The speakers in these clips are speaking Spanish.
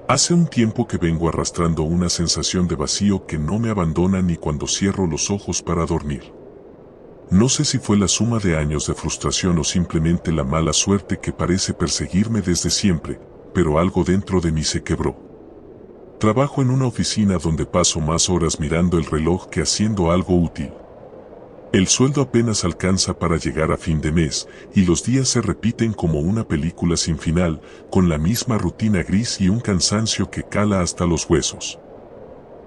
Hace un tiempo que vengo arrastrando una sensación de vacío que no me abandona ni cuando cierro los ojos para dormir. No sé si fue la suma de años de frustración o simplemente la mala suerte que parece perseguirme desde siempre, pero algo dentro de mí se quebró. Trabajo en una oficina donde paso más horas mirando el reloj que haciendo algo útil. El sueldo apenas alcanza para llegar a fin de mes, y los días se repiten como una película sin final, con la misma rutina gris y un cansancio que cala hasta los huesos.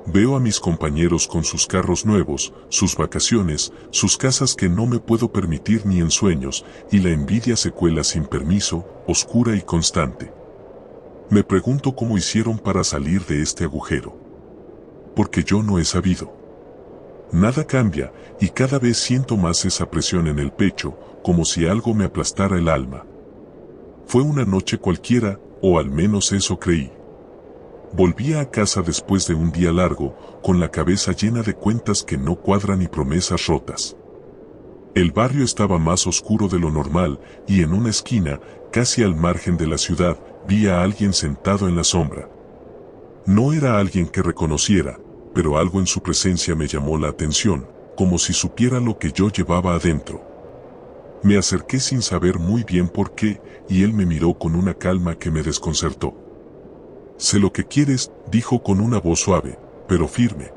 Veo a mis compañeros con sus carros nuevos, sus vacaciones, sus casas que no me puedo permitir ni en sueños, y la envidia se cuela sin permiso, oscura y constante. Me pregunto cómo hicieron para salir de este agujero. Porque yo no he sabido. Nada cambia, y cada vez siento más esa presión en el pecho, como si algo me aplastara el alma. Fue una noche cualquiera, o al menos eso creí. Volvía a casa después de un día largo, con la cabeza llena de cuentas que no cuadran y promesas rotas. El barrio estaba más oscuro de lo normal, y en una esquina, casi al margen de la ciudad, vi a alguien sentado en la sombra. No era alguien que reconociera, pero algo en su presencia me llamó la atención, como si supiera lo que yo llevaba adentro. Me acerqué sin saber muy bien por qué, y él me miró con una calma que me desconcertó. «Sé lo que quieres», dijo con una voz suave, pero firme.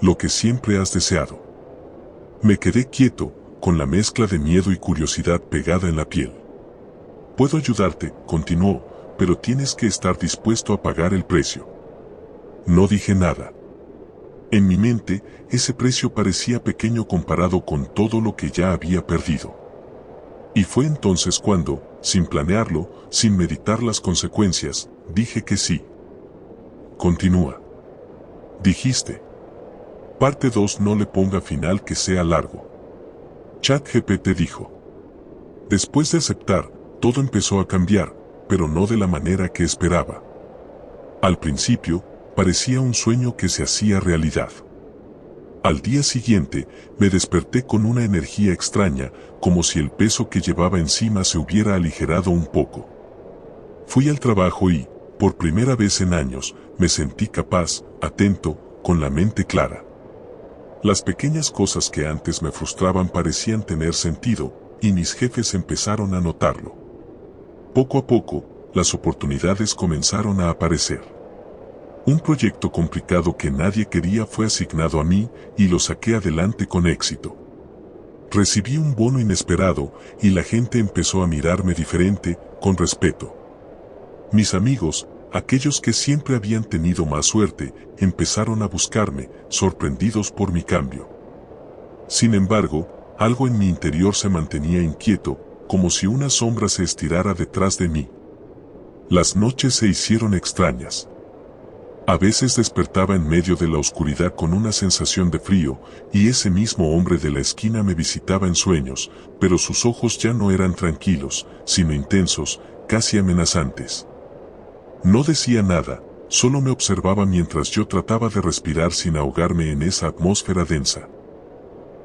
«Lo que siempre has deseado». Me quedé quieto, con la mezcla de miedo y curiosidad pegada en la piel. «Puedo ayudarte», continuó, «pero tienes que estar dispuesto a pagar el precio». No dije nada. En mi mente, ese precio parecía pequeño comparado con todo lo que ya había perdido. Y fue entonces cuando, sin planearlo, sin meditar las consecuencias, dije que sí. Continúa. Dijiste. Parte 2. No le ponga final que sea largo. ChatGPT dijo. Después de aceptar, todo empezó a cambiar, pero no de la manera que esperaba. Al principio, parecía un sueño que se hacía realidad. Al día siguiente, me desperté con una energía extraña, como si el peso que llevaba encima se hubiera aligerado un poco. Fui al trabajo y, por primera vez en años, me sentí capaz, atento, con la mente clara. Las pequeñas cosas que antes me frustraban parecían tener sentido, y mis jefes empezaron a notarlo. Poco a poco, las oportunidades comenzaron a aparecer. Un proyecto complicado que nadie quería fue asignado a mí, y lo saqué adelante con éxito. Recibí un bono inesperado, y la gente empezó a mirarme diferente, con respeto. Mis amigos, aquellos que siempre habían tenido más suerte, empezaron a buscarme, sorprendidos por mi cambio. Sin embargo, algo en mi interior se mantenía inquieto, como si una sombra se estirara detrás de mí. Las noches se hicieron extrañas. A veces despertaba en medio de la oscuridad con una sensación de frío, y ese mismo hombre de la esquina me visitaba en sueños, pero sus ojos ya no eran tranquilos, sino intensos, casi amenazantes. No decía nada, solo me observaba mientras yo trataba de respirar sin ahogarme en esa atmósfera densa.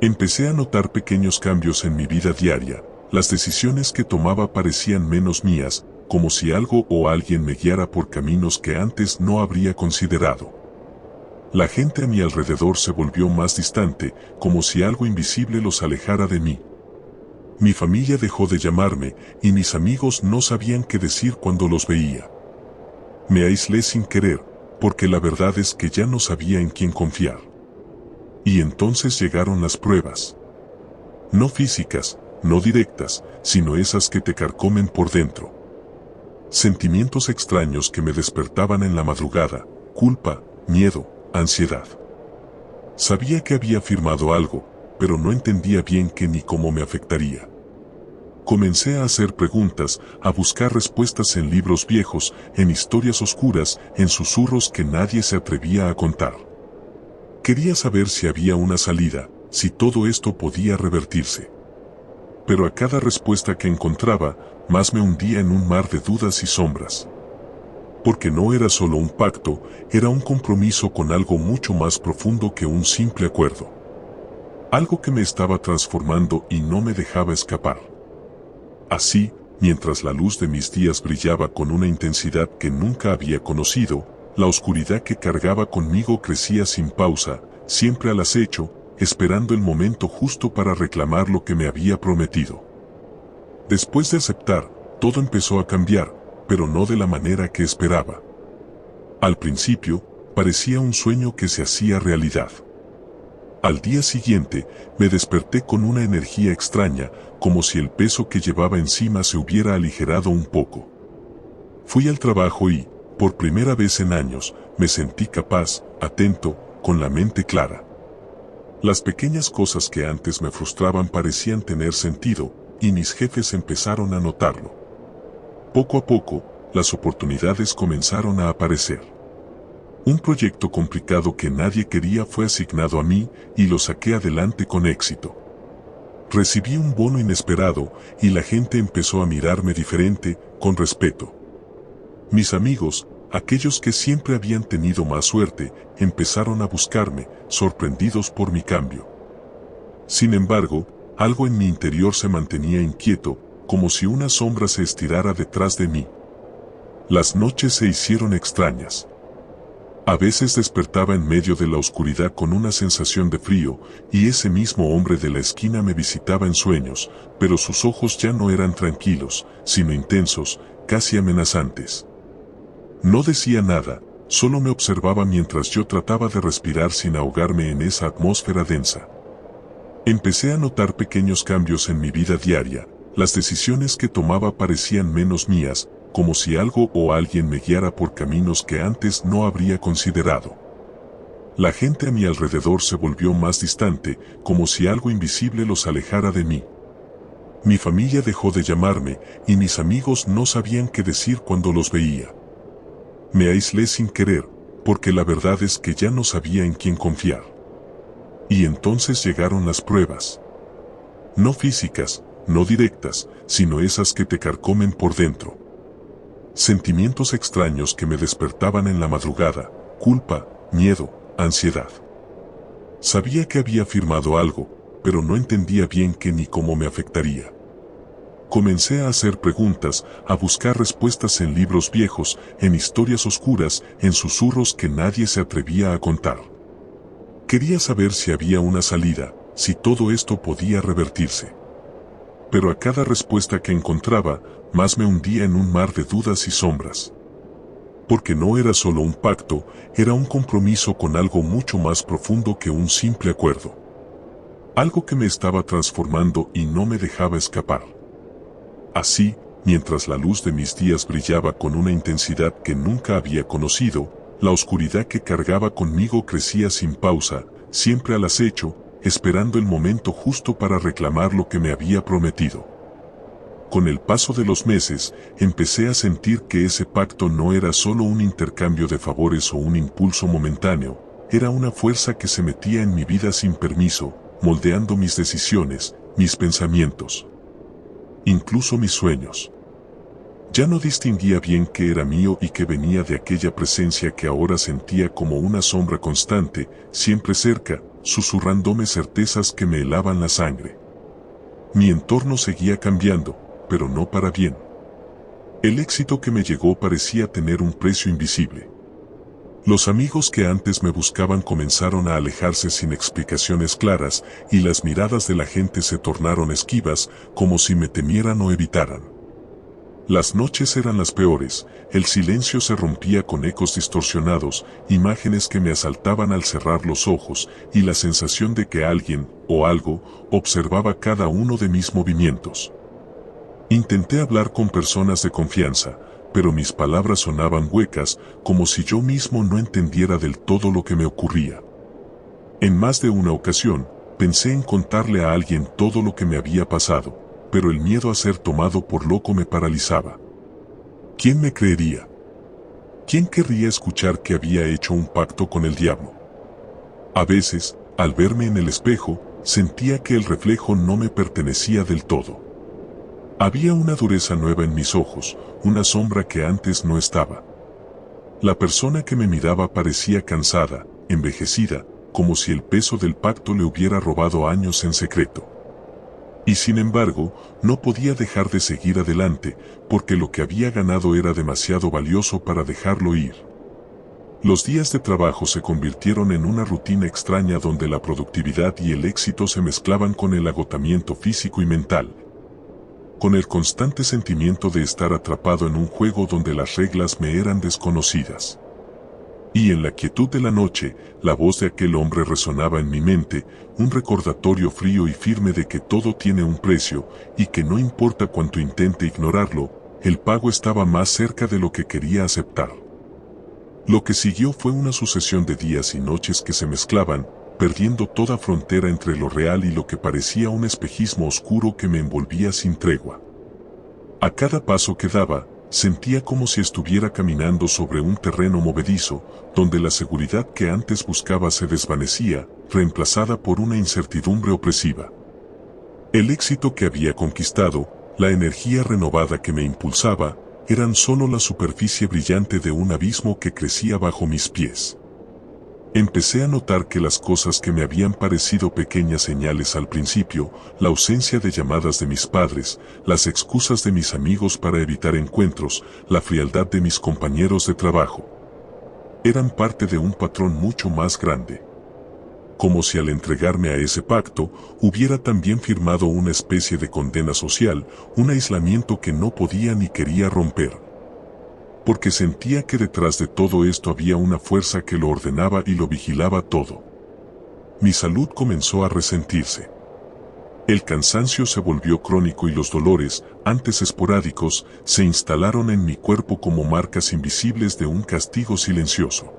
Empecé a notar pequeños cambios en mi vida diaria, las decisiones que tomaba parecían menos mías, como si algo o alguien me guiara por caminos que antes no habría considerado. La gente a mi alrededor se volvió más distante, como si algo invisible los alejara de mí. Mi familia dejó de llamarme, y mis amigos no sabían qué decir cuando los veía. Me aislé sin querer, porque la verdad es que ya no sabía en quién confiar. Y entonces llegaron las pruebas. No físicas, no directas, sino esas que te carcomen por dentro. Sentimientos extraños que me despertaban en la madrugada, culpa, miedo, ansiedad. Sabía que había firmado algo, pero no entendía bien qué ni cómo me afectaría. Comencé a hacer preguntas, a buscar respuestas en libros viejos, en historias oscuras, en susurros que nadie se atrevía a contar. Quería saber si había una salida, si todo esto podía revertirse. Pero a cada respuesta que encontraba, más me hundía en un mar de dudas y sombras. Porque no era solo un pacto, era un compromiso con algo mucho más profundo que un simple acuerdo. Algo que me estaba transformando y no me dejaba escapar. Así, mientras la luz de mis días brillaba con una intensidad que nunca había conocido, la oscuridad que cargaba conmigo crecía sin pausa, siempre al acecho, esperando el momento justo para reclamar lo que me había prometido. Después de aceptar, todo empezó a cambiar, pero no de la manera que esperaba. Al principio, parecía un sueño que se hacía realidad. Al día siguiente, me desperté con una energía extraña, como si el peso que llevaba encima se hubiera aligerado un poco. Fui al trabajo y, por primera vez en años, me sentí capaz, atento, con la mente clara. Las pequeñas cosas que antes me frustraban parecían tener sentido, y mis jefes empezaron a notarlo. Poco a poco, las oportunidades comenzaron a aparecer. Un proyecto complicado que nadie quería fue asignado a mí, y lo saqué adelante con éxito. Recibí un bono inesperado, y la gente empezó a mirarme diferente, con respeto. Mis amigos, aquellos que siempre habían tenido más suerte, empezaron a buscarme, sorprendidos por mi cambio. Sin embargo, algo en mi interior se mantenía inquieto, como si una sombra se estirara detrás de mí. Las noches se hicieron extrañas. A veces despertaba en medio de la oscuridad con una sensación de frío, y ese mismo hombre de la esquina me visitaba en sueños, pero sus ojos ya no eran tranquilos, sino intensos, casi amenazantes. No decía nada, solo me observaba mientras yo trataba de respirar sin ahogarme en esa atmósfera densa. Empecé a notar pequeños cambios en mi vida diaria, las decisiones que tomaba parecían menos mías, como si algo o alguien me guiara por caminos que antes no habría considerado. La gente a mi alrededor se volvió más distante, como si algo invisible los alejara de mí. Mi familia dejó de llamarme, y mis amigos no sabían qué decir cuando los veía. Me aislé sin querer, porque la verdad es que ya no sabía en quién confiar. Y entonces llegaron las pruebas. No físicas, no directas, sino esas que te carcomen por dentro. Sentimientos extraños que me despertaban en la madrugada, culpa, miedo, ansiedad. Sabía que había firmado algo, pero no entendía bien qué ni cómo me afectaría. Comencé a hacer preguntas, a buscar respuestas en libros viejos, en historias oscuras, en susurros que nadie se atrevía a contar. Quería saber si había una salida, si todo esto podía revertirse. Pero a cada respuesta que encontraba, más me hundía en un mar de dudas y sombras. Porque no era solo un pacto, era un compromiso con algo mucho más profundo que un simple acuerdo. Algo que me estaba transformando y no me dejaba escapar. Así, mientras la luz de mis días brillaba con una intensidad que nunca había conocido, la oscuridad que cargaba conmigo crecía sin pausa, siempre al acecho, esperando el momento justo para reclamar lo que me había prometido. Con el paso de los meses, empecé a sentir que ese pacto no era solo un intercambio de favores o un impulso momentáneo, era una fuerza que se metía en mi vida sin permiso, moldeando mis decisiones, mis pensamientos, incluso mis sueños. Ya no distinguía bien qué era mío y qué venía de aquella presencia que ahora sentía como una sombra constante, siempre cerca, susurrándome certezas que me helaban la sangre. Mi entorno seguía cambiando, pero no para bien. El éxito que me llegó parecía tener un precio invisible. Los amigos que antes me buscaban comenzaron a alejarse sin explicaciones claras, y las miradas de la gente se tornaron esquivas, como si me temieran o evitaran. Las noches eran las peores, el silencio se rompía con ecos distorsionados, imágenes que me asaltaban al cerrar los ojos, y la sensación de que alguien, o algo, observaba cada uno de mis movimientos. Intenté hablar con personas de confianza, pero mis palabras sonaban huecas, como si yo mismo no entendiera del todo lo que me ocurría. En más de una ocasión, pensé en contarle a alguien todo lo que me había pasado, pero el miedo a ser tomado por loco me paralizaba. ¿Quién me creería? ¿Quién querría escuchar que había hecho un pacto con el diablo? A veces, al verme en el espejo, sentía que el reflejo no me pertenecía del todo. Había una dureza nueva en mis ojos, una sombra que antes no estaba. La persona que me miraba parecía cansada, envejecida, como si el peso del pacto le hubiera robado años en secreto. Y sin embargo, no podía dejar de seguir adelante, porque lo que había ganado era demasiado valioso para dejarlo ir. Los días de trabajo se convirtieron en una rutina extraña donde la productividad y el éxito se mezclaban con el agotamiento físico y mental, con el constante sentimiento de estar atrapado en un juego donde las reglas me eran desconocidas. Y en la quietud de la noche, la voz de aquel hombre resonaba en mi mente, un recordatorio frío y firme de que todo tiene un precio, y que no importa cuánto intente ignorarlo, el pago estaba más cerca de lo que quería aceptar. Lo que siguió fue una sucesión de días y noches que se mezclaban, perdiendo toda frontera entre lo real y lo que parecía un espejismo oscuro que me envolvía sin tregua. A cada paso que daba, sentía como si estuviera caminando sobre un terreno movedizo, donde la seguridad que antes buscaba se desvanecía, reemplazada por una incertidumbre opresiva. El éxito que había conquistado, la energía renovada que me impulsaba, eran solo la superficie brillante de un abismo que crecía bajo mis pies. Empecé a notar que las cosas que me habían parecido pequeñas señales al principio, la ausencia de llamadas de mis padres, las excusas de mis amigos para evitar encuentros, la frialdad de mis compañeros de trabajo, eran parte de un patrón mucho más grande. Como si al entregarme a ese pacto, hubiera también firmado una especie de condena social, un aislamiento que no podía ni quería romper. Porque sentía que detrás de todo esto había una fuerza que lo ordenaba y lo vigilaba todo. Mi salud comenzó a resentirse. El cansancio se volvió crónico y los dolores, antes esporádicos, se instalaron en mi cuerpo como marcas invisibles de un castigo silencioso.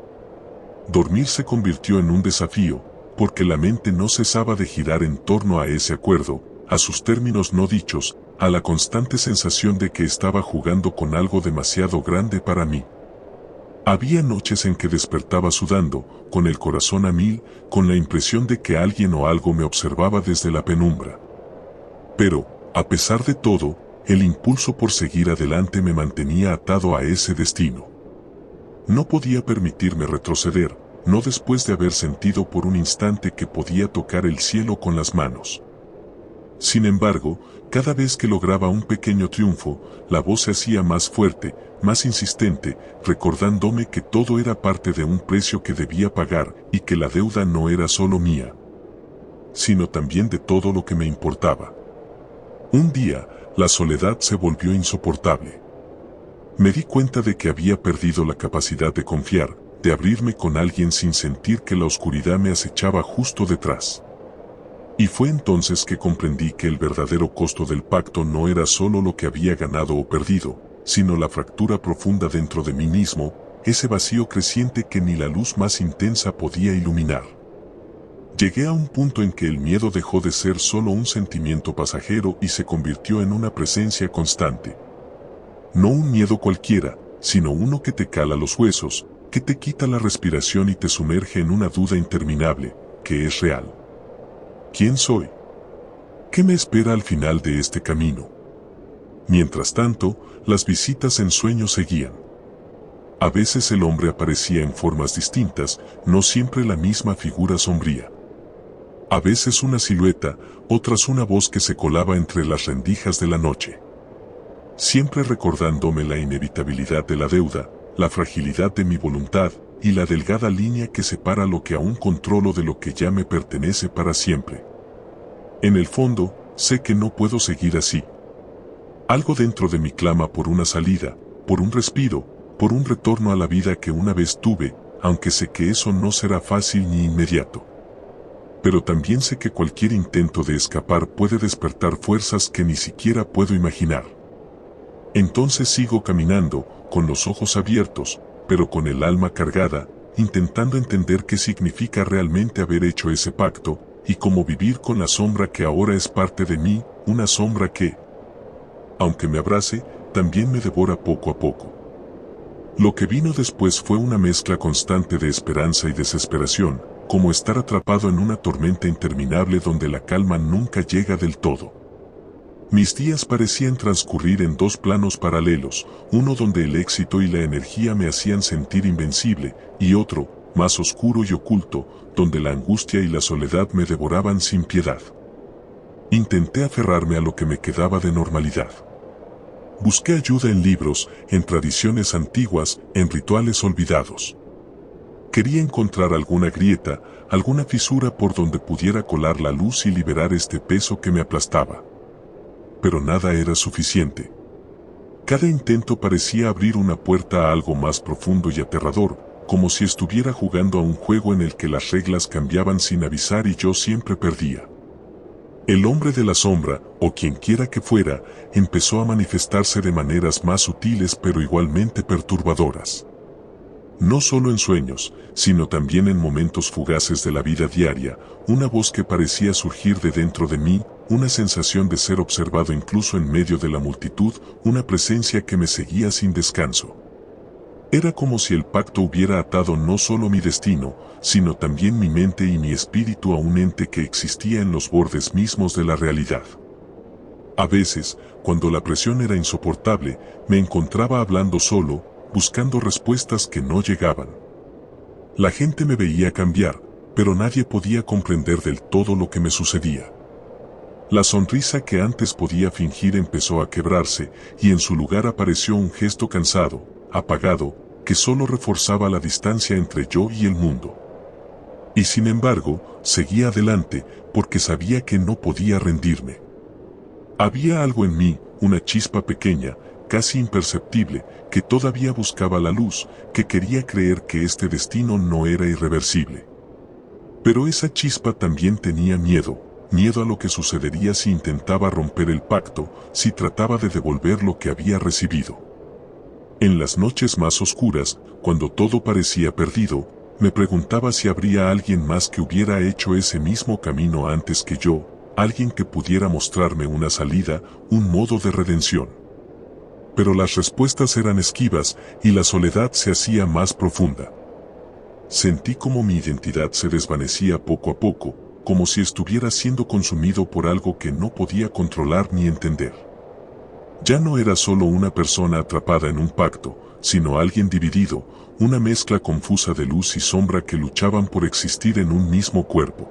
Dormir se convirtió en un desafío, porque la mente no cesaba de girar en torno a ese acuerdo, a sus términos no dichos, a la constante sensación de que estaba jugando con algo demasiado grande para mí. Había noches en que despertaba sudando, con el corazón a mil, con la impresión de que alguien o algo me observaba desde la penumbra. Pero, a pesar de todo, el impulso por seguir adelante me mantenía atado a ese destino. No podía permitirme retroceder, no después de haber sentido por un instante que podía tocar el cielo con las manos. Sin embargo, cada vez que lograba un pequeño triunfo, la voz se hacía más fuerte, más insistente, recordándome que todo era parte de un precio que debía pagar y que la deuda no era solo mía, sino también de todo lo que me importaba. Un día, la soledad se volvió insoportable. Me di cuenta de que había perdido la capacidad de confiar, de abrirme con alguien sin sentir que la oscuridad me acechaba justo detrás. Y fue entonces que comprendí que el verdadero costo del pacto no era solo lo que había ganado o perdido, sino la fractura profunda dentro de mí mismo, ese vacío creciente que ni la luz más intensa podía iluminar. Llegué a un punto en que el miedo dejó de ser solo un sentimiento pasajero y se convirtió en una presencia constante. No un miedo cualquiera, sino uno que te cala los huesos, que te quita la respiración y te sumerge en una duda interminable, que es real. ¿Quién soy? ¿Qué me espera al final de este camino? Mientras tanto, las visitas en sueños seguían. A veces el hombre aparecía en formas distintas, no siempre la misma figura sombría. A veces una silueta, otras una voz que se colaba entre las rendijas de la noche. Siempre recordándome la inevitabilidad de la deuda, la fragilidad de mi voluntad, y la delgada línea que separa lo que aún controlo de lo que ya me pertenece para siempre. En el fondo, sé que no puedo seguir así. Algo dentro de mí clama por una salida, por un respiro, por un retorno a la vida que una vez tuve, aunque sé que eso no será fácil ni inmediato. Pero también sé que cualquier intento de escapar puede despertar fuerzas que ni siquiera puedo imaginar. Entonces sigo caminando, con los ojos abiertos, pero con el alma cargada, intentando entender qué significa realmente haber hecho ese pacto, y cómo vivir con la sombra que ahora es parte de mí, una sombra que, aunque me abrace, también me devora poco a poco. Lo que vino después fue una mezcla constante de esperanza y desesperación, como estar atrapado en una tormenta interminable donde la calma nunca llega del todo. Mis días parecían transcurrir en dos planos paralelos, uno donde el éxito y la energía me hacían sentir invencible, y otro, más oscuro y oculto, donde la angustia y la soledad me devoraban sin piedad. Intenté aferrarme a lo que me quedaba de normalidad. Busqué ayuda en libros, en tradiciones antiguas, en rituales olvidados. Quería encontrar alguna grieta, alguna fisura por donde pudiera colar la luz y liberar este peso que me aplastaba. Pero nada era suficiente. Cada intento parecía abrir una puerta a algo más profundo y aterrador, como si estuviera jugando a un juego en el que las reglas cambiaban sin avisar y yo siempre perdía. El hombre de la sombra, o quien quiera que fuera, empezó a manifestarse de maneras más sutiles pero igualmente perturbadoras. No solo en sueños, sino también en momentos fugaces de la vida diaria, una voz que parecía surgir de dentro de mí, una sensación de ser observado incluso en medio de la multitud, una presencia que me seguía sin descanso. Era como si el pacto hubiera atado no solo mi destino, sino también mi mente y mi espíritu a un ente que existía en los bordes mismos de la realidad. A veces, cuando la presión era insoportable, me encontraba hablando solo, buscando respuestas que no llegaban. La gente me veía cambiar, pero nadie podía comprender del todo lo que me sucedía. La sonrisa que antes podía fingir empezó a quebrarse, y en su lugar apareció un gesto cansado, apagado, que solo reforzaba la distancia entre yo y el mundo. Y sin embargo, seguía adelante, porque sabía que no podía rendirme. Había algo en mí, una chispa pequeña, casi imperceptible, que todavía buscaba la luz, que quería creer que este destino no era irreversible. Pero esa chispa también tenía miedo a lo que sucedería si intentaba romper el pacto, si trataba de devolver lo que había recibido. En las noches más oscuras, cuando todo parecía perdido, me preguntaba si habría alguien más que hubiera hecho ese mismo camino antes que yo, alguien que pudiera mostrarme una salida, un modo de redención. Pero las respuestas eran esquivas y la soledad se hacía más profunda. Sentí como mi identidad se desvanecía poco a poco, como si estuviera siendo consumido por algo que no podía controlar ni entender. Ya no era solo una persona atrapada en un pacto, sino alguien dividido, una mezcla confusa de luz y sombra que luchaban por existir en un mismo cuerpo.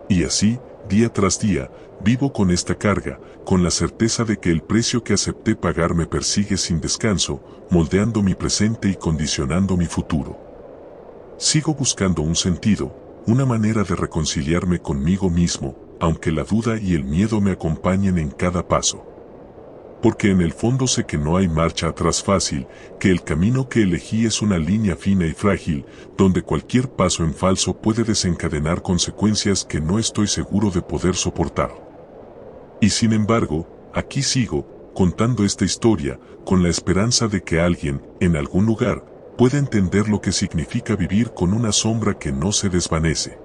Y así, día tras día, vivo con esta carga, con la certeza de que el precio que acepté pagar me persigue sin descanso, moldeando mi presente y condicionando mi futuro. Sigo buscando un sentido, una manera de reconciliarme conmigo mismo, aunque la duda y el miedo me acompañen en cada paso. Porque en el fondo sé que no hay marcha atrás fácil, que el camino que elegí es una línea fina y frágil, donde cualquier paso en falso puede desencadenar consecuencias que no estoy seguro de poder soportar. Y sin embargo, aquí sigo, contando esta historia, con la esperanza de que alguien, en algún lugar, pueda entender lo que significa vivir con una sombra que no se desvanece.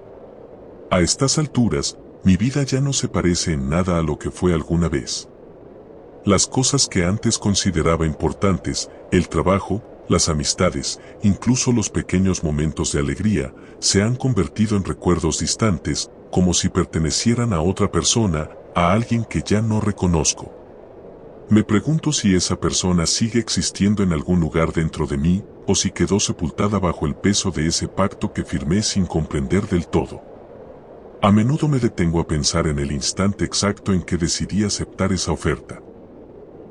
A estas alturas, mi vida ya no se parece en nada a lo que fue alguna vez. Las cosas que antes consideraba importantes, el trabajo, las amistades, incluso los pequeños momentos de alegría, se han convertido en recuerdos distantes, como si pertenecieran a otra persona, a alguien que ya no reconozco. Me pregunto si esa persona sigue existiendo en algún lugar dentro de mí, o si quedó sepultada bajo el peso de ese pacto que firmé sin comprender del todo. A menudo me detengo a pensar en el instante exacto en que decidí aceptar esa oferta.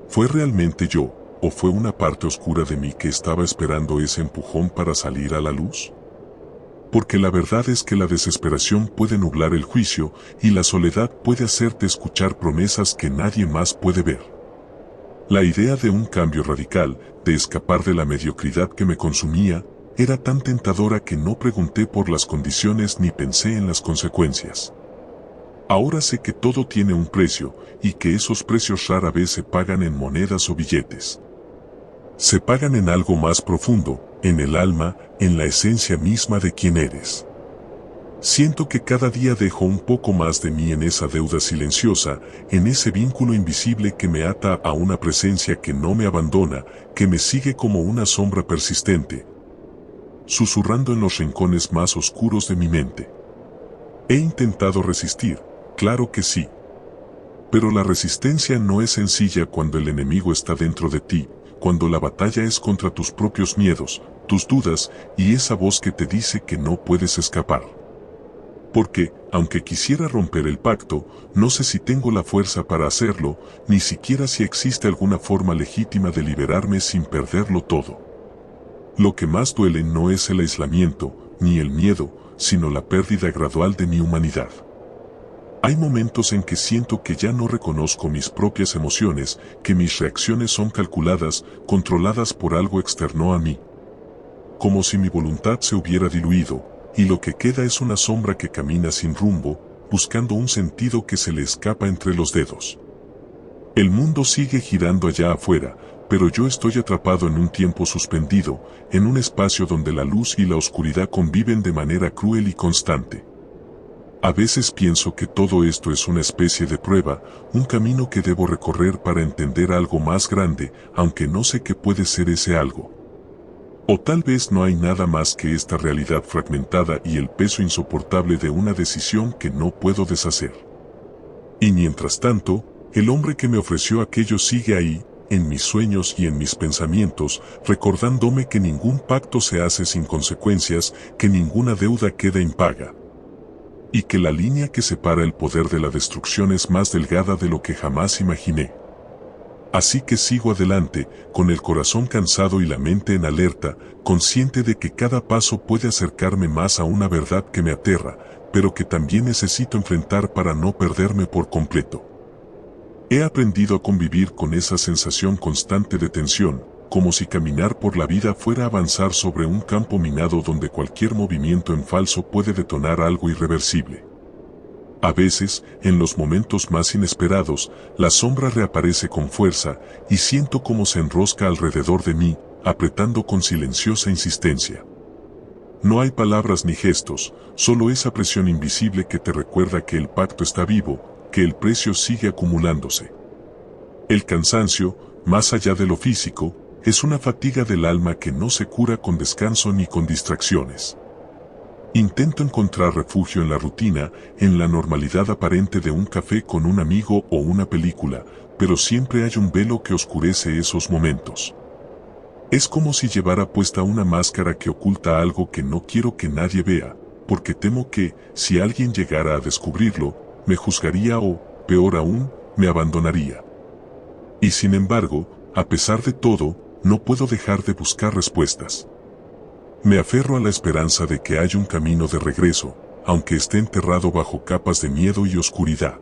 ¿Fue realmente yo, o fue una parte oscura de mí que estaba esperando ese empujón para salir a la luz? Porque la verdad es que la desesperación puede nublar el juicio, y la soledad puede hacerte escuchar promesas que nadie más puede ver. La idea de un cambio radical, de escapar de la mediocridad que me consumía, era tan tentadora que no pregunté por las condiciones ni pensé en las consecuencias. Ahora sé que todo tiene un precio, y que esos precios rara vez se pagan en monedas o billetes. Se pagan en algo más profundo, en el alma, en la esencia misma de quien eres. Siento que cada día dejo un poco más de mí en esa deuda silenciosa, en ese vínculo invisible que me ata a una presencia que no me abandona, que me sigue como una sombra persistente, susurrando en los rincones más oscuros de mi mente. He intentado resistir, claro que sí. Pero la resistencia no es sencilla cuando el enemigo está dentro de ti, cuando la batalla es contra tus propios miedos, tus dudas y esa voz que te dice que no puedes escapar. Porque, aunque quisiera romper el pacto, no sé si tengo la fuerza para hacerlo, ni siquiera si existe alguna forma legítima de liberarme sin perderlo todo. Lo que más duele no es el aislamiento, ni el miedo, sino la pérdida gradual de mi humanidad. Hay momentos en que siento que ya no reconozco mis propias emociones, que mis reacciones son calculadas, controladas por algo externo a mí. Como si mi voluntad se hubiera diluido, y lo que queda es una sombra que camina sin rumbo, buscando un sentido que se le escapa entre los dedos. El mundo sigue girando allá afuera, pero yo estoy atrapado en un tiempo suspendido, en un espacio donde la luz y la oscuridad conviven de manera cruel y constante. A veces pienso que todo esto es una especie de prueba, un camino que debo recorrer para entender algo más grande, aunque no sé qué puede ser ese algo. O tal vez no hay nada más que esta realidad fragmentada y el peso insoportable de una decisión que no puedo deshacer. Y mientras tanto, el hombre que me ofreció aquello sigue ahí, en mis sueños y en mis pensamientos, recordándome que ningún pacto se hace sin consecuencias, que ninguna deuda queda impaga. Y que la línea que separa el poder de la destrucción es más delgada de lo que jamás imaginé. Así que sigo adelante, con el corazón cansado y la mente en alerta, consciente de que cada paso puede acercarme más a una verdad que me aterra, pero que también necesito enfrentar para no perderme por completo. He aprendido a convivir con esa sensación constante de tensión, como si caminar por la vida fuera avanzar sobre un campo minado donde cualquier movimiento en falso puede detonar algo irreversible. A veces, en los momentos más inesperados, la sombra reaparece con fuerza y siento cómo se enrosca alrededor de mí, apretando con silenciosa insistencia. No hay palabras ni gestos, solo esa presión invisible que te recuerda que el pacto está vivo, que el precio sigue acumulándose. El cansancio, más allá de lo físico, es una fatiga del alma que no se cura con descanso ni con distracciones. Intento encontrar refugio en la rutina, en la normalidad aparente de un café con un amigo o una película, pero siempre hay un velo que oscurece esos momentos. Es como si llevara puesta una máscara que oculta algo que no quiero que nadie vea, porque temo que, si alguien llegara a descubrirlo, me juzgaría o, peor aún, me abandonaría. Y sin embargo, a pesar de todo, no puedo dejar de buscar respuestas. Me aferro a la esperanza de que hay un camino de regreso, aunque esté enterrado bajo capas de miedo y oscuridad.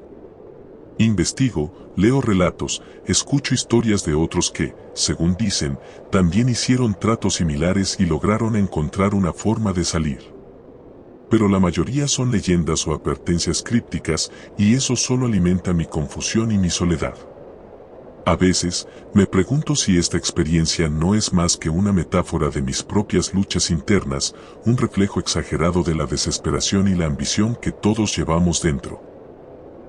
Investigo, leo relatos, escucho historias de otros que, según dicen, también hicieron tratos similares y lograron encontrar una forma de salir. Pero la mayoría son leyendas o advertencias crípticas, y eso solo alimenta mi confusión y mi soledad. A veces, me pregunto si esta experiencia no es más que una metáfora de mis propias luchas internas, un reflejo exagerado de la desesperación y la ambición que todos llevamos dentro.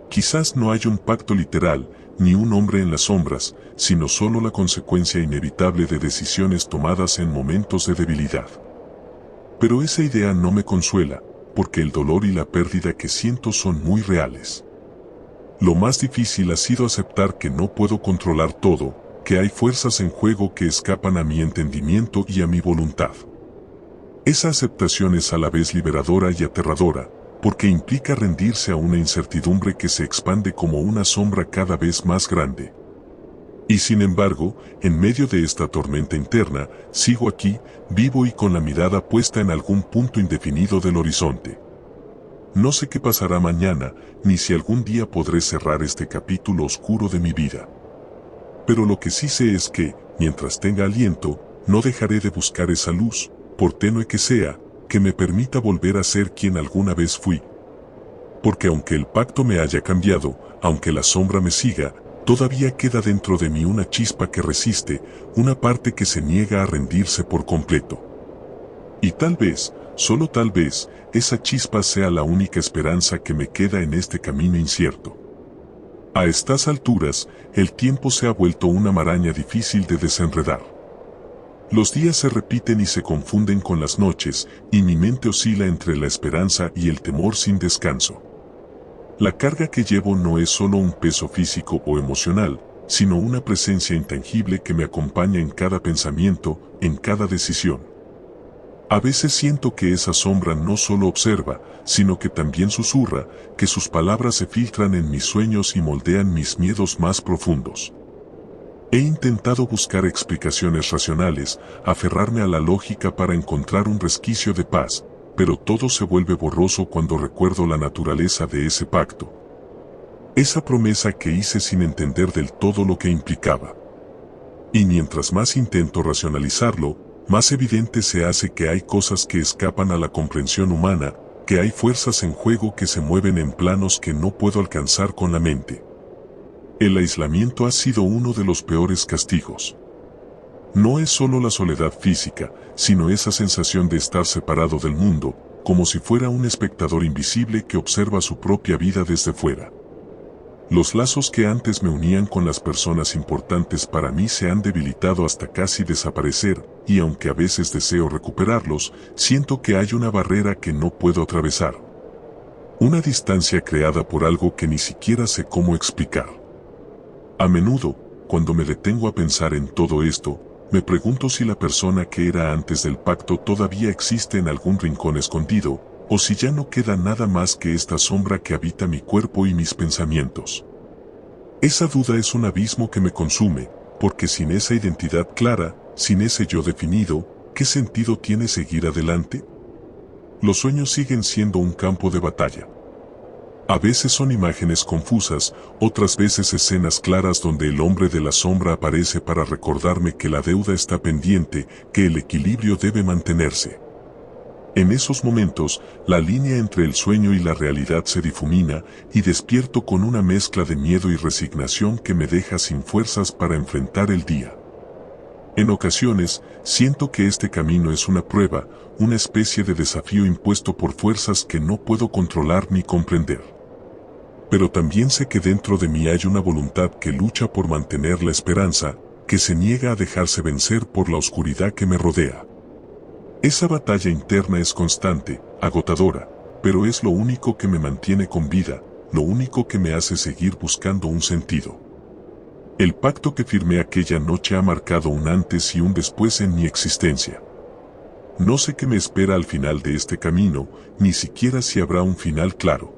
Quizás no haya un pacto literal, ni un hombre en las sombras, sino solo la consecuencia inevitable de decisiones tomadas en momentos de debilidad. Pero esa idea no me consuela, porque el dolor y la pérdida que siento son muy reales. Lo más difícil ha sido aceptar que no puedo controlar todo, que hay fuerzas en juego que escapan a mi entendimiento y a mi voluntad. Esa aceptación es a la vez liberadora y aterradora, porque implica rendirse a una incertidumbre que se expande como una sombra cada vez más grande. Y sin embargo, en medio de esta tormenta interna, sigo aquí, vivo y con la mirada puesta en algún punto indefinido del horizonte. No sé qué pasará mañana, ni si algún día podré cerrar este capítulo oscuro de mi vida. Pero lo que sí sé es que, mientras tenga aliento, no dejaré de buscar esa luz, por tenue que sea, que me permita volver a ser quien alguna vez fui. Porque aunque el pacto me haya cambiado, aunque la sombra me siga, todavía queda dentro de mí una chispa que resiste, una parte que se niega a rendirse por completo. Y tal vez, solo tal vez, esa chispa sea la única esperanza que me queda en este camino incierto. A estas alturas, el tiempo se ha vuelto una maraña difícil de desenredar. Los días se repiten y se confunden con las noches, y mi mente oscila entre la esperanza y el temor sin descanso. La carga que llevo no es solo un peso físico o emocional, sino una presencia intangible que me acompaña en cada pensamiento, en cada decisión. A veces siento que esa sombra no solo observa, sino que también susurra, que sus palabras se filtran en mis sueños y moldean mis miedos más profundos. He intentado buscar explicaciones racionales, aferrarme a la lógica para encontrar un resquicio de paz, pero todo se vuelve borroso cuando recuerdo la naturaleza de ese pacto. Esa promesa que hice sin entender del todo lo que implicaba. Y mientras más intento racionalizarlo, más evidente se hace que hay cosas que escapan a la comprensión humana, que hay fuerzas en juego que se mueven en planos que no puedo alcanzar con la mente. El aislamiento ha sido uno de los peores castigos. No es solo la soledad física, sino esa sensación de estar separado del mundo, como si fuera un espectador invisible que observa su propia vida desde fuera. Los lazos que antes me unían con las personas importantes para mí se han debilitado hasta casi desaparecer, y aunque a veces deseo recuperarlos, siento que hay una barrera que no puedo atravesar. Una distancia creada por algo que ni siquiera sé cómo explicar. A menudo, cuando me detengo a pensar en todo esto, me pregunto si la persona que era antes del pacto todavía existe en algún rincón escondido, o si ya no queda nada más que esta sombra que habita mi cuerpo y mis pensamientos. Esa duda es un abismo que me consume, porque sin esa identidad clara, sin ese yo definido, ¿qué sentido tiene seguir adelante? Los sueños siguen siendo un campo de batalla. A veces son imágenes confusas, otras veces escenas claras donde el hombre de la sombra aparece para recordarme que la deuda está pendiente, que el equilibrio debe mantenerse. En esos momentos, la línea entre el sueño y la realidad se difumina y despierto con una mezcla de miedo y resignación que me deja sin fuerzas para enfrentar el día. En ocasiones, siento que este camino es una prueba, una especie de desafío impuesto por fuerzas que no puedo controlar ni comprender. Pero también sé que dentro de mí hay una voluntad que lucha por mantener la esperanza, que se niega a dejarse vencer por la oscuridad que me rodea. Esa batalla interna es constante, agotadora, pero es lo único que me mantiene con vida, lo único que me hace seguir buscando un sentido. El pacto que firmé aquella noche ha marcado un antes y un después en mi existencia. No sé qué me espera al final de este camino, ni siquiera si habrá un final claro.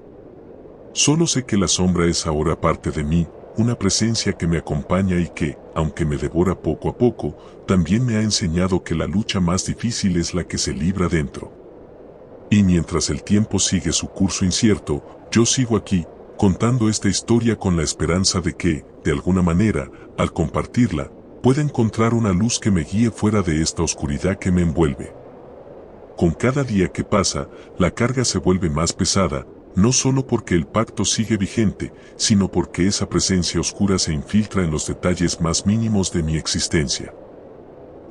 Solo sé que la sombra es ahora parte de mí, una presencia que me acompaña y que, aunque me devora poco a poco, también me ha enseñado que la lucha más difícil es la que se libra dentro. Y mientras el tiempo sigue su curso incierto, yo sigo aquí, contando esta historia con la esperanza de que, de alguna manera, al compartirla, pueda encontrar una luz que me guíe fuera de esta oscuridad que me envuelve. Con cada día que pasa, la carga se vuelve más pesada, no solo porque el pacto sigue vigente, sino porque esa presencia oscura se infiltra en los detalles más mínimos de mi existencia.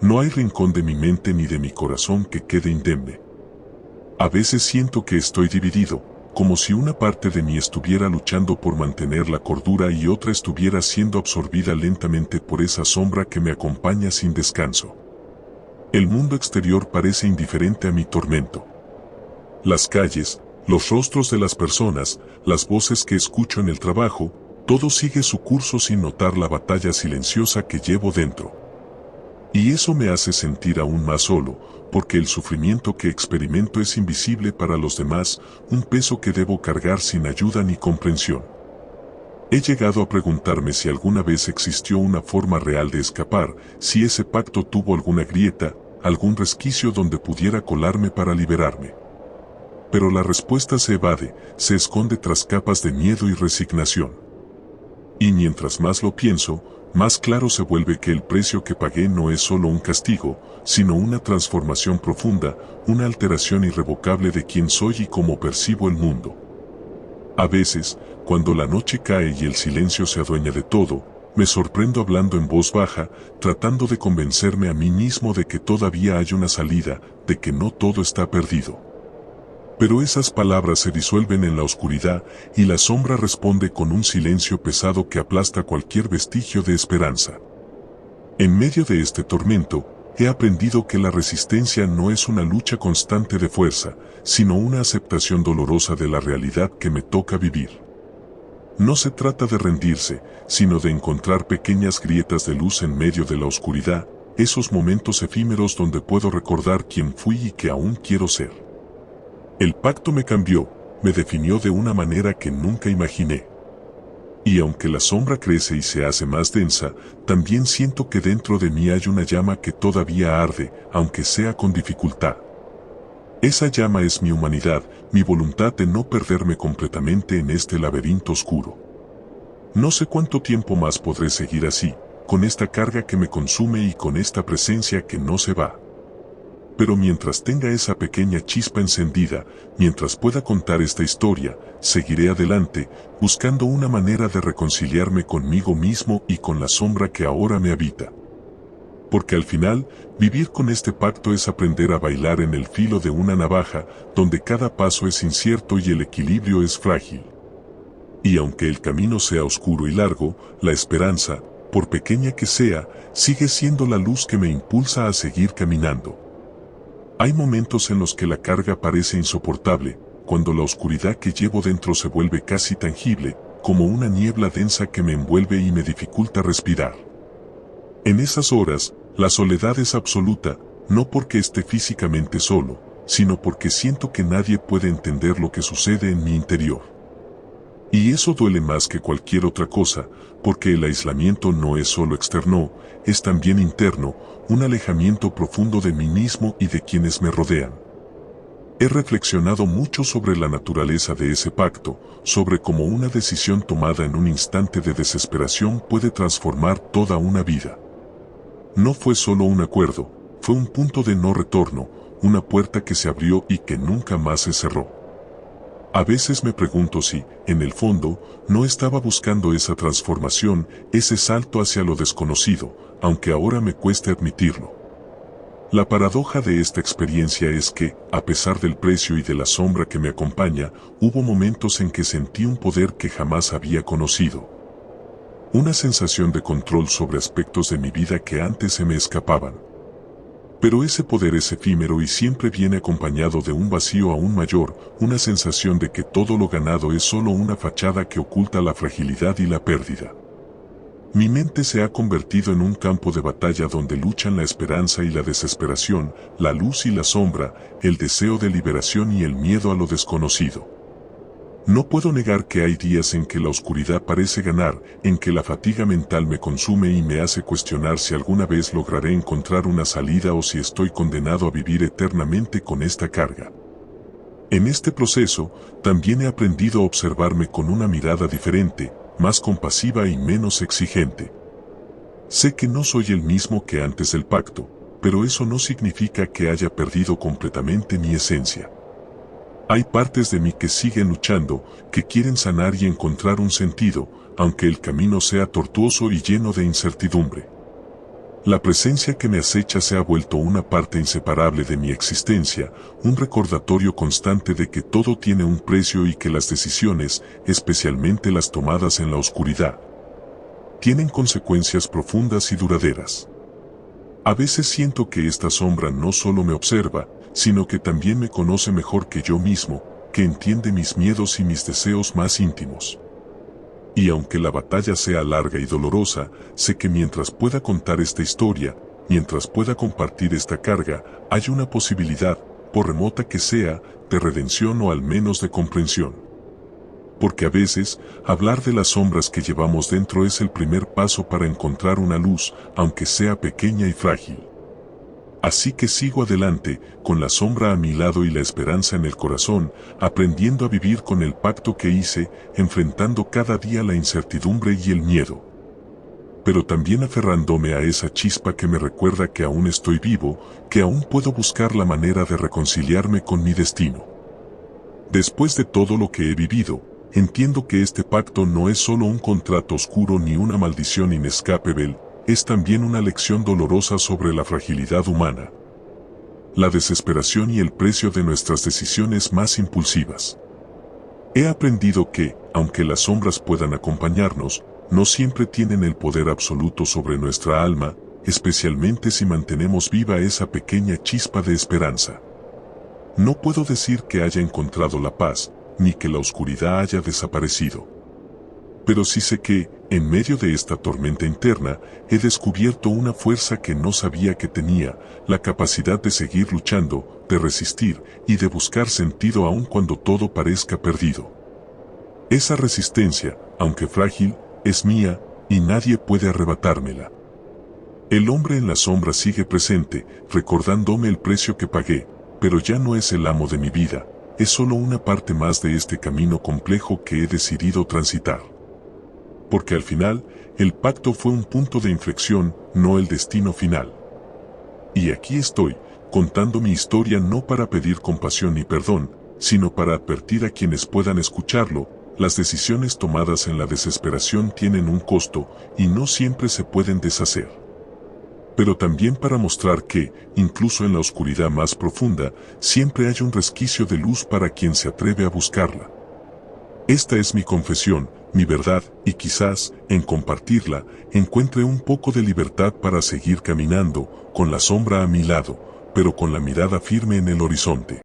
No hay rincón de mi mente ni de mi corazón que quede indemne. A veces siento que estoy dividido, como si una parte de mí estuviera luchando por mantener la cordura y otra estuviera siendo absorbida lentamente por esa sombra que me acompaña sin descanso. El mundo exterior parece indiferente a mi tormento. Las calles, los rostros de las personas, las voces que escucho en el trabajo, todo sigue su curso sin notar la batalla silenciosa que llevo dentro. Y eso me hace sentir aún más solo, porque el sufrimiento que experimento es invisible para los demás, un peso que debo cargar sin ayuda ni comprensión. He llegado a preguntarme si alguna vez existió una forma real de escapar, si ese pacto tuvo alguna grieta, algún resquicio donde pudiera colarme para liberarme. Pero la respuesta se evade, se esconde tras capas de miedo y resignación. Y mientras más lo pienso, más claro se vuelve que el precio que pagué no es solo un castigo, sino una transformación profunda, una alteración irrevocable de quién soy y cómo percibo el mundo. A veces, cuando la noche cae y el silencio se adueña de todo, me sorprendo hablando en voz baja, tratando de convencerme a mí mismo de que todavía hay una salida, de que no todo está perdido. Pero esas palabras se disuelven en la oscuridad y la sombra responde con un silencio pesado que aplasta cualquier vestigio de esperanza. En medio de este tormento, he aprendido que la resistencia no es una lucha constante de fuerza, sino una aceptación dolorosa de la realidad que me toca vivir. No se trata de rendirse, sino de encontrar pequeñas grietas de luz en medio de la oscuridad, esos momentos efímeros donde puedo recordar quién fui y que aún quiero ser. El pacto me cambió, me definió de una manera que nunca imaginé. Y aunque la sombra crece y se hace más densa, también siento que dentro de mí hay una llama que todavía arde, aunque sea con dificultad. Esa llama es mi humanidad, mi voluntad de no perderme completamente en este laberinto oscuro. No sé cuánto tiempo más podré seguir así, con esta carga que me consume y con esta presencia que no se va. Pero mientras tenga esa pequeña chispa encendida, mientras pueda contar esta historia, seguiré adelante, buscando una manera de reconciliarme conmigo mismo y con la sombra que ahora me habita. Porque al final, vivir con este pacto es aprender a bailar en el filo de una navaja, donde cada paso es incierto y el equilibrio es frágil. Y aunque el camino sea oscuro y largo, la esperanza, por pequeña que sea, sigue siendo la luz que me impulsa a seguir caminando. Hay momentos en los que la carga parece insoportable, cuando la oscuridad que llevo dentro se vuelve casi tangible, como una niebla densa que me envuelve y me dificulta respirar. En esas horas, la soledad es absoluta, no porque esté físicamente solo, sino porque siento que nadie puede entender lo que sucede en mi interior. Y eso duele más que cualquier otra cosa, porque el aislamiento no es solo externo, es también interno, un alejamiento profundo de mí mismo y de quienes me rodean. He reflexionado mucho sobre la naturaleza de ese pacto, sobre cómo una decisión tomada en un instante de desesperación puede transformar toda una vida. No fue solo un acuerdo, fue un punto de no retorno, una puerta que se abrió y que nunca más se cerró. A veces me pregunto si, en el fondo, no estaba buscando esa transformación, ese salto hacia lo desconocido, aunque ahora me cueste admitirlo. La paradoja de esta experiencia es que, a pesar del precio y de la sombra que me acompaña, hubo momentos en que sentí un poder que jamás había conocido. Una sensación de control sobre aspectos de mi vida que antes se me escapaban. Pero ese poder es efímero y siempre viene acompañado de un vacío aún mayor, una sensación de que todo lo ganado es solo una fachada que oculta la fragilidad y la pérdida. Mi mente se ha convertido en un campo de batalla donde luchan la esperanza y la desesperación, la luz y la sombra, el deseo de liberación y el miedo a lo desconocido. No puedo negar que hay días en que la oscuridad parece ganar, en que la fatiga mental me consume y me hace cuestionar si alguna vez lograré encontrar una salida o si estoy condenado a vivir eternamente con esta carga. En este proceso, también he aprendido a observarme con una mirada diferente, más compasiva y menos exigente. Sé que no soy el mismo que antes del pacto, pero eso no significa que haya perdido completamente mi esencia. Hay partes de mí que siguen luchando, que quieren sanar y encontrar un sentido, aunque el camino sea tortuoso y lleno de incertidumbre. La presencia que me acecha se ha vuelto una parte inseparable de mi existencia, un recordatorio constante de que todo tiene un precio y que las decisiones, especialmente las tomadas en la oscuridad, tienen consecuencias profundas y duraderas. A veces siento que esta sombra no solo me observa, sino que también me conoce mejor que yo mismo, que entiende mis miedos y mis deseos más íntimos. Y aunque la batalla sea larga y dolorosa, sé que mientras pueda contar esta historia, mientras pueda compartir esta carga, hay una posibilidad, por remota que sea, de redención o al menos de comprensión. Porque a veces, hablar de las sombras que llevamos dentro es el primer paso para encontrar una luz, aunque sea pequeña y frágil. Así que sigo adelante, con la sombra a mi lado y la esperanza en el corazón, aprendiendo a vivir con el pacto que hice, enfrentando cada día la incertidumbre y el miedo. Pero también aferrándome a esa chispa que me recuerda que aún estoy vivo, que aún puedo buscar la manera de reconciliarme con mi destino. Después de todo lo que he vivido, entiendo que este pacto no es solo un contrato oscuro ni una maldición inescapable, es también una lección dolorosa sobre la fragilidad humana, la desesperación y el precio de nuestras decisiones más impulsivas. He aprendido que, aunque las sombras puedan acompañarnos, no siempre tienen el poder absoluto sobre nuestra alma, especialmente si mantenemos viva esa pequeña chispa de esperanza. No puedo decir que haya encontrado la paz, ni que la oscuridad haya desaparecido. Pero sí sé que, en medio de esta tormenta interna, he descubierto una fuerza que no sabía que tenía, la capacidad de seguir luchando, de resistir y de buscar sentido aun cuando todo parezca perdido. Esa resistencia, aunque frágil, es mía, y nadie puede arrebatármela. El hombre en la sombra sigue presente, recordándome el precio que pagué, pero ya no es el amo de mi vida, es solo una parte más de este camino complejo que he decidido transitar. Porque al final, el pacto fue un punto de inflexión, no el destino final. Y aquí estoy, contando mi historia no para pedir compasión ni perdón, sino para advertir a quienes puedan escucharlo: las decisiones tomadas en la desesperación tienen un costo, y no siempre se pueden deshacer. Pero también para mostrar que, incluso en la oscuridad más profunda, siempre hay un resquicio de luz para quien se atreve a buscarla. Esta es mi confesión, mi verdad, y quizás, en compartirla, encuentre un poco de libertad para seguir caminando, con la sombra a mi lado, pero con la mirada firme en el horizonte.